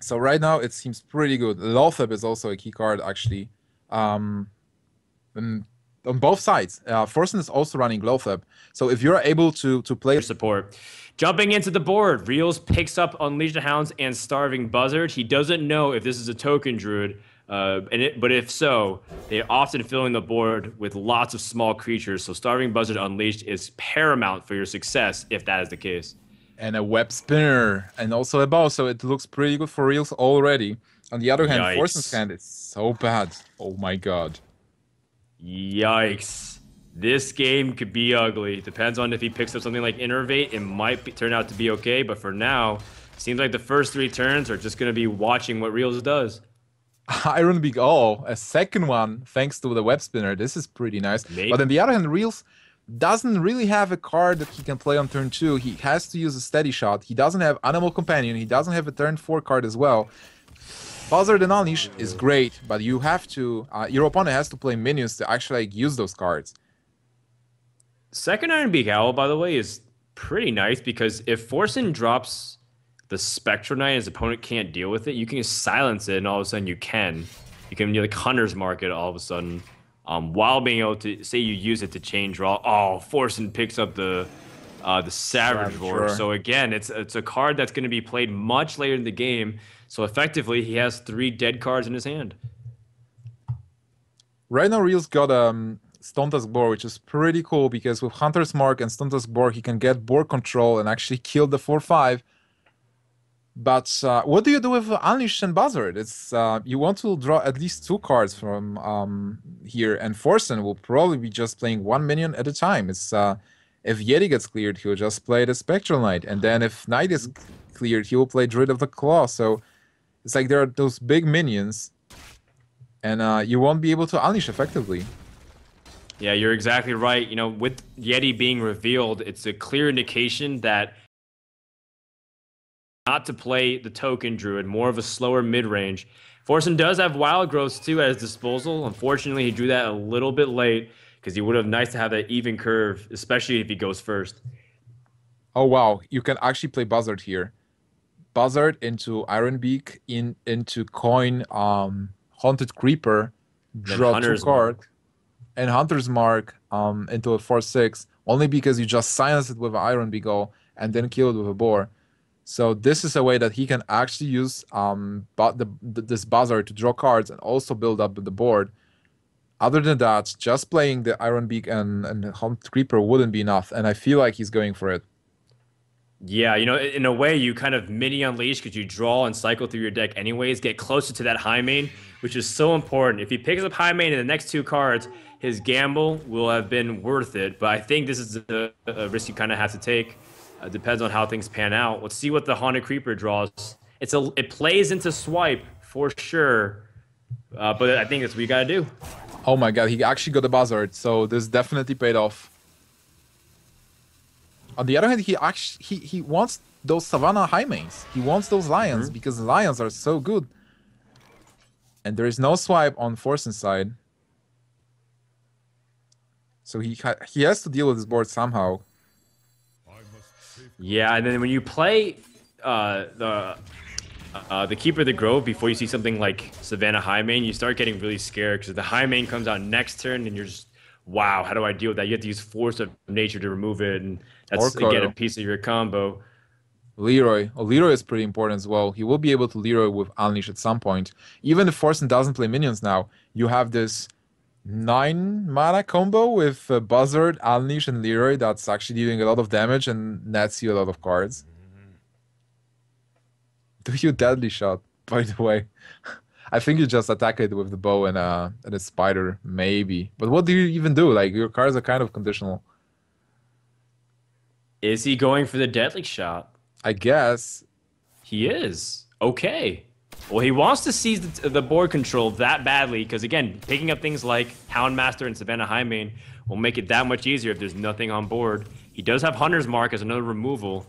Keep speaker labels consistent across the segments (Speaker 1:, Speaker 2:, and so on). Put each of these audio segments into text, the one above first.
Speaker 1: So right now it seems pretty good. Lothep is also a key card actually. Um, and on both sides. Forsen is also running Lothep. So if you're able to play
Speaker 2: Support. Jumping into the board, Realz picks up Unleash the Hounds and Starving Buzzard. He doesn't know if this is a token druid, but if so, they're often filling the board with lots of small creatures. So Starving Buzzard Unleashed is paramount for your success if that is the case.
Speaker 1: and a web spinner and also a bow, so it looks pretty good for Reels already. On the other hand, Forsen's
Speaker 2: Yikes.
Speaker 1: hand is so bad. Oh my god.
Speaker 2: Yikes. This game could be ugly. Depends on if he picks up something like Innervate. It might turn out to be okay, but for now, seems like the first 3 turns are just going to be watching what Realz does.
Speaker 1: Iron Beak, oh, a second one thanks to the web spinner. This is pretty nice. But
Speaker 2: Maybe.
Speaker 1: on the other hand, Reels doesn't really have a card that he can play on turn 2. He has to use a steady shot. He doesn't have Animal Companion. He doesn't have a turn 4 card as well. Buzzard and Unleash is great, but you have to, your opponent has to play minions to actually like, use those cards.
Speaker 2: Second Iron Beak Owl, by the way, is pretty nice because if Forsen drops the Spectral Knight and his opponent can't deal with it, you can just silence it and all of a sudden you can. You can like Hunter's Mark it all of a sudden. While being able to say you use it to chain draw. Oh, Forsen picks up the Savage Roar. So again, it's a card that's going to be played much later in the game. So effectively, he has 3 dead cards in his hand.
Speaker 1: Right now, Reel's got Stone Tusk Boar, which is pretty cool because with Hunter's Mark and Stone Tusk Boar, he can get board control and actually kill the 4/5. But what do you do with Unleashed and Buzzard? It's you want to draw at least 2 cards from here, and Forsen will probably be just playing 1 minion at a time. It's if Yeti gets cleared, he'll just play the Spectral Knight, and then if Knight is cleared, he will play Druid of the Claw. So it's like there are those big minions, and you won't be able to unleash effectively.
Speaker 2: Yeah, you're exactly right. You know, with Yeti being revealed, it's a clear indication that not to play the token druid, more of a slower mid-range. Forsen does have wild growths too at his disposal. Unfortunately, he drew that a little bit late because he would have nice to have that even curve, especially if he goes first.
Speaker 1: Oh wow, you can actually play Buzzard here. Buzzard into Ironbeak into coin Haunted Creeper,
Speaker 2: And then
Speaker 1: draw 2
Speaker 2: Hunter's
Speaker 1: cards,
Speaker 2: Mark.
Speaker 1: and Hunter's Mark into a 4/6 only because you just silence it with an Ironbeak and then kill it with a boar. So this is a way that he can actually use this Buzzard to draw cards and also build up the board. Other than that, just playing the Ironbeak and Haunted Creeper wouldn't be enough, and I feel like he's going for it.
Speaker 2: Yeah, you know, in a way, you kind of mini unleash because you draw and cycle through your deck anyways, get closer to that high main, which is so important. If he picks up high main in the next 2 cards, his gamble will have been worth it. But I think this is a risk you kind of have to take. Depends on how things pan out. Let's see what the Haunted Creeper draws. It plays into swipe for sure, but I think that's what you got to do.
Speaker 1: Oh my god, he actually got a Buzzard, so this definitely paid off. On the other hand, he wants those Savannah high mains. He wants those lions because the lions are so good. And there is no swipe on Forsen's side. So he has to deal with this board somehow.
Speaker 2: Yeah, and then when you play the Keeper of the Grove before you see something like Savannah High Main, you start getting really scared because the High Main comes out next turn and you're just, wow, how do I deal with that? You have to use Force of Nature to remove it, and that's, again, a piece of your combo.
Speaker 1: Leroy. Oh, Leroy is pretty important as well. He will be able to Leroy with Unleash at some point. Even if Forsen doesn't play minions now, you have this 9 mana combo with Buzzard, Unleash, and Leroy that's actually dealing a lot of damage and nets you a lot of cards. Do you deadly shot, by the way? I think you just attack it with the bow and a spider, maybe. But what do you even do? Like, your cards are kind of conditional.
Speaker 2: Is he going for the Deadly Shot?
Speaker 1: I guess.
Speaker 2: He is. Okay. Well, he wants to seize the board control that badly because, again, picking up things like Houndmaster and Savannah Highmane will make it that much easier if there's nothing on board. He does have Hunter's Mark as another removal.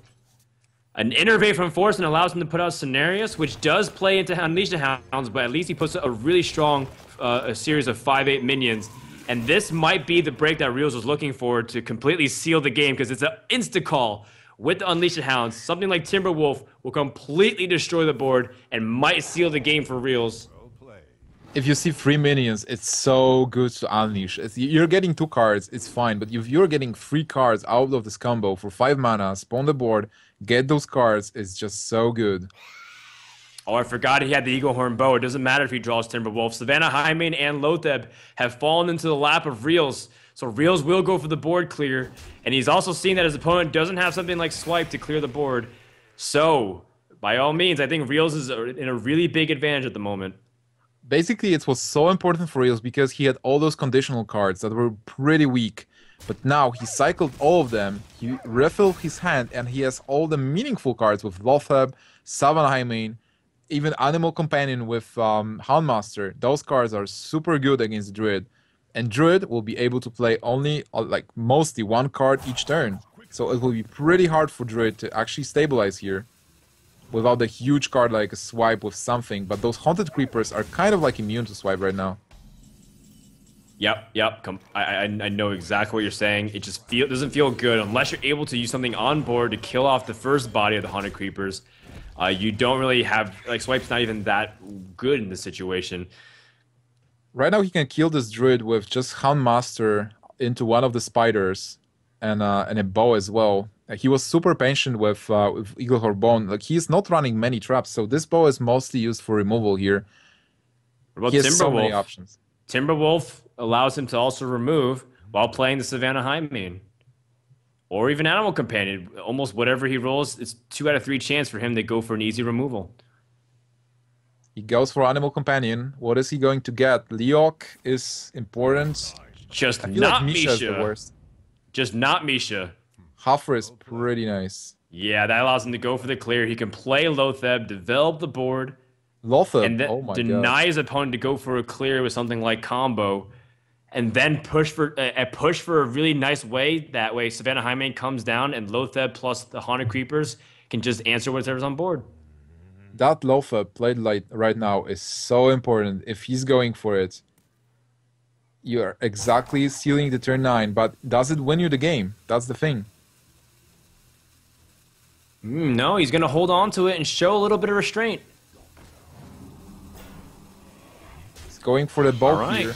Speaker 2: An Innervate from Forsen allows him to put out Scenarios, which does play into Unleash the Hounds, but at least he puts a really strong a series of 5/8 minions. And this might be the break that Realz was looking for to completely seal the game because it's an insta-call with the Unleashed Hounds, something like Timberwolf will completely destroy the board and might seal the game for Realz.
Speaker 1: If you see 3 minions, it's so good to unleash. You're getting 2 cards, it's fine, but if you're getting 3 cards out of this combo for 5 mana, spawn the board, get those cards, it's just so good.
Speaker 2: Oh, I forgot he had the Eagle Horn Bow. It doesn't matter if he draws Timberwolf. Savannah Highmane and Lotheb have fallen into the lap of Realz, so Realz will go for the board clear, and he's also seen that his opponent doesn't have something like Swipe to clear the board. So, by all means, I think Realz is in a really big advantage at the moment.
Speaker 1: Basically, it was so important for Realz because he had all those conditional cards that were pretty weak. But now he cycled all of them, he refilled his hand, and he has all the meaningful cards with Lotheb, Savannah Highmane, even Animal Companion with Houndmaster. Those cards are super good against Druid. And Druid will be able to play only, like, mostly 1 card each turn. So it will be pretty hard for Druid to actually stabilize here without a huge card like a Swipe with something. But those Haunted Creepers are kind of like immune to Swipe right now.
Speaker 2: Yep. I know exactly what you're saying. It just doesn't feel good unless you're able to use something on board to kill off the first body of the Haunted Creepers. You don't really have, like, Swipe's not even that good in this situation.
Speaker 1: Right now he can kill this Druid with just Houndmaster into one of the spiders and a bow as well. He was super patient with Eagle Hornbone. Like, he's not running many traps, so this bow is mostly used for removal here.
Speaker 2: What about
Speaker 1: He has
Speaker 2: Timberwolf?
Speaker 1: so many options.
Speaker 2: Timberwolf allows him to also remove while playing the Savannah Highmane. Or even Animal Companion. Almost whatever he rolls, it's 2 out of 3 chance for him to go for an easy removal.
Speaker 1: He goes for Animal Companion. What is he going to get? Leok is important.
Speaker 2: Just
Speaker 1: like
Speaker 2: not
Speaker 1: Misha is the
Speaker 2: Misha.
Speaker 1: worst.
Speaker 2: Just not Misha.
Speaker 1: Huffer is pretty nice.
Speaker 2: Yeah, that allows him to go for the clear. He can play Lotheb, develop the board,
Speaker 1: Lotheb,
Speaker 2: and then
Speaker 1: oh my
Speaker 2: deny
Speaker 1: god.
Speaker 2: his opponent to go for a clear with something like combo, and then push for a really nice way. That way, Savannah Highmane comes down, and Lotheb plus the Haunted Creepers can just answer whatever's on board.
Speaker 1: That Lotheb played like right now is so important. If he's going for it, you're exactly sealing the turn 9, but does it win you the game? That's the thing.
Speaker 2: No, he's going to hold on to it and show a little bit of restraint.
Speaker 1: He's going for the bow
Speaker 2: All right.
Speaker 1: here.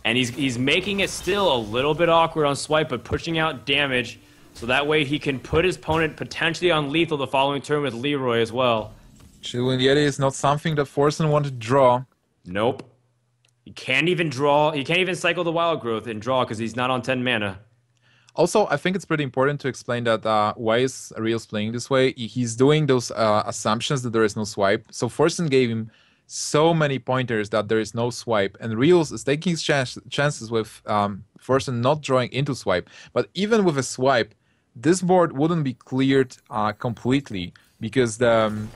Speaker 2: And he's making it still a little bit awkward on Swipe, but pushing out damage, so that way he can put his opponent potentially on lethal the following turn with Leroy as well.
Speaker 1: Chillwind Yeti is not something that Forsen wanted to draw.
Speaker 2: Nope. He can't even draw. He can't even cycle the Wild Growth and draw because he's not on 10 mana.
Speaker 1: Also, I think it's pretty important to explain that why is Realz playing this way. He's doing those assumptions that there is no swipe. So Forsen gave him so many pointers that there is no swipe, and Realz is taking his chances with Forsen not drawing into swipe. But even with a swipe, this board wouldn't be cleared completely because the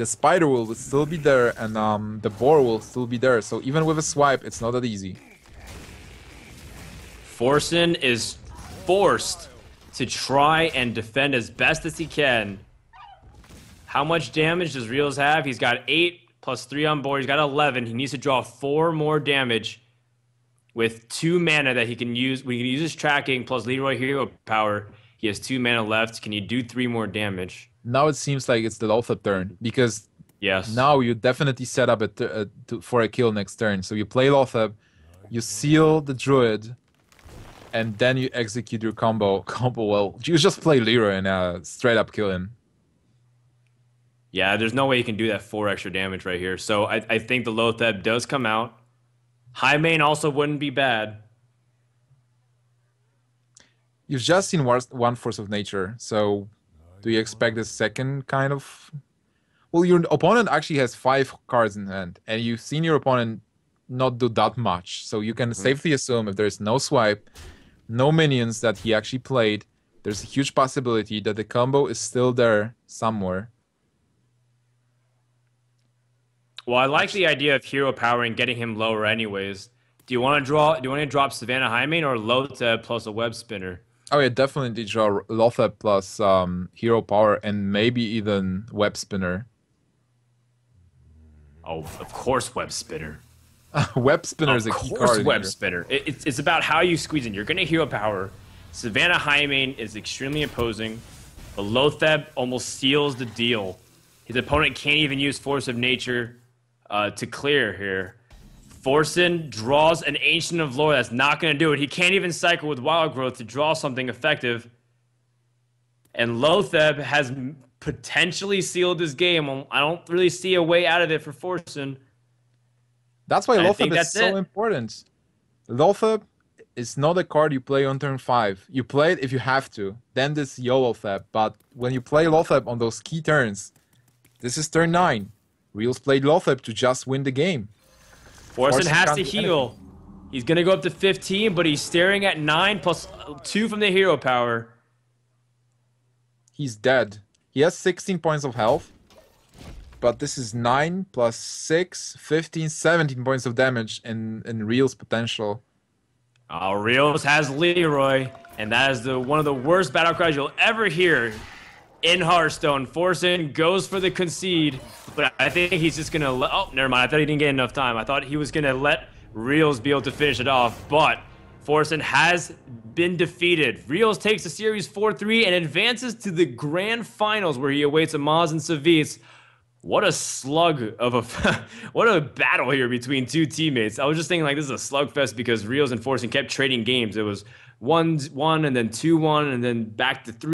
Speaker 1: spider will still be there and the boar will still be there. So even with a swipe, it's not that easy.
Speaker 2: Forsen is forced to try and defend as best as he can. How much damage does Realz have? He's got 8 plus 3 on board. He's got 11. He needs to draw 4 more damage with 2 mana that he can use. We can use his tracking plus Leroy Hero Power. He has 2 mana left. Can you do 3 more damage?
Speaker 1: Now it seems like it's the Lotheb turn because
Speaker 2: Yes.
Speaker 1: now you definitely set up for a kill next turn. So you play Lotheb, you seal the Druid, and then you execute your combo. Well, you just play Leroy and straight up kill him.
Speaker 2: Yeah, there's no way you can do that 4 extra damage right here. So I think the Lotheb does come out. Highmane also wouldn't be bad.
Speaker 1: You've just seen one Force of Nature, so do you expect a second kind of... Well, your opponent actually has 5 cards in hand, and you've seen your opponent not do that much. So you can safely assume if there's no swipe, no minions that he actually played, there's a huge possibility that the combo is still there somewhere.
Speaker 2: Well, I like the idea of hero power and getting him lower anyways. Do you want to drop Savannah Highmane or Lotheb plus a web spinner?
Speaker 1: Oh yeah, definitely draw Lotheb plus hero power and maybe even web spinner.
Speaker 2: Oh, of course web spinner.
Speaker 1: Web spinner is a key card.
Speaker 2: Of course web spinner. It's about how you squeeze in. You're going to hero power. Savannah Highmane is extremely imposing, but Lotheb almost seals the deal. His opponent can't even use Force of Nature to clear here. Forsen draws an Ancient of Lore that's not going to do it. He can't even cycle with Wild Growth to draw something effective. And Lotheb has potentially sealed this game. I don't really see a way out of it for Forsen.
Speaker 1: That's why
Speaker 2: I think
Speaker 1: Lotheb is
Speaker 2: that's
Speaker 1: so
Speaker 2: it.
Speaker 1: important. Lotheb is not a card you play on turn 5. You play it if you have to. Then this YOLOtheb. But when you play Lotheb on those key turns, this is turn 9. Realz played Lotheb to just win the game.
Speaker 2: Forsen has
Speaker 1: can't
Speaker 2: to
Speaker 1: do
Speaker 2: heal.
Speaker 1: anything.
Speaker 2: He's going to go up to 15, but he's staring at 9 plus 2 from the hero power.
Speaker 1: He's dead. He has 16 points of health. But this is 9 plus 6, 15, 17 points of damage in Realz potential.
Speaker 2: Realz has Leroy, and that is one of the worst battle cries you'll ever hear in Hearthstone. Forsen goes for the concede, but I think he's just going to let... Oh, never mind. I thought he didn't get enough time. I thought he was going to let Realz be able to finish it off, but Forsen has been defeated. Realz takes the series 4-3 and advances to the grand finals where he awaits Amaz and Savitz. What a slug of a... what a battle here between two teammates. I was just thinking, like, this is a slugfest because Realz and Forsen kept trading games. It was 1-1 and then 2-1 and then back to 3.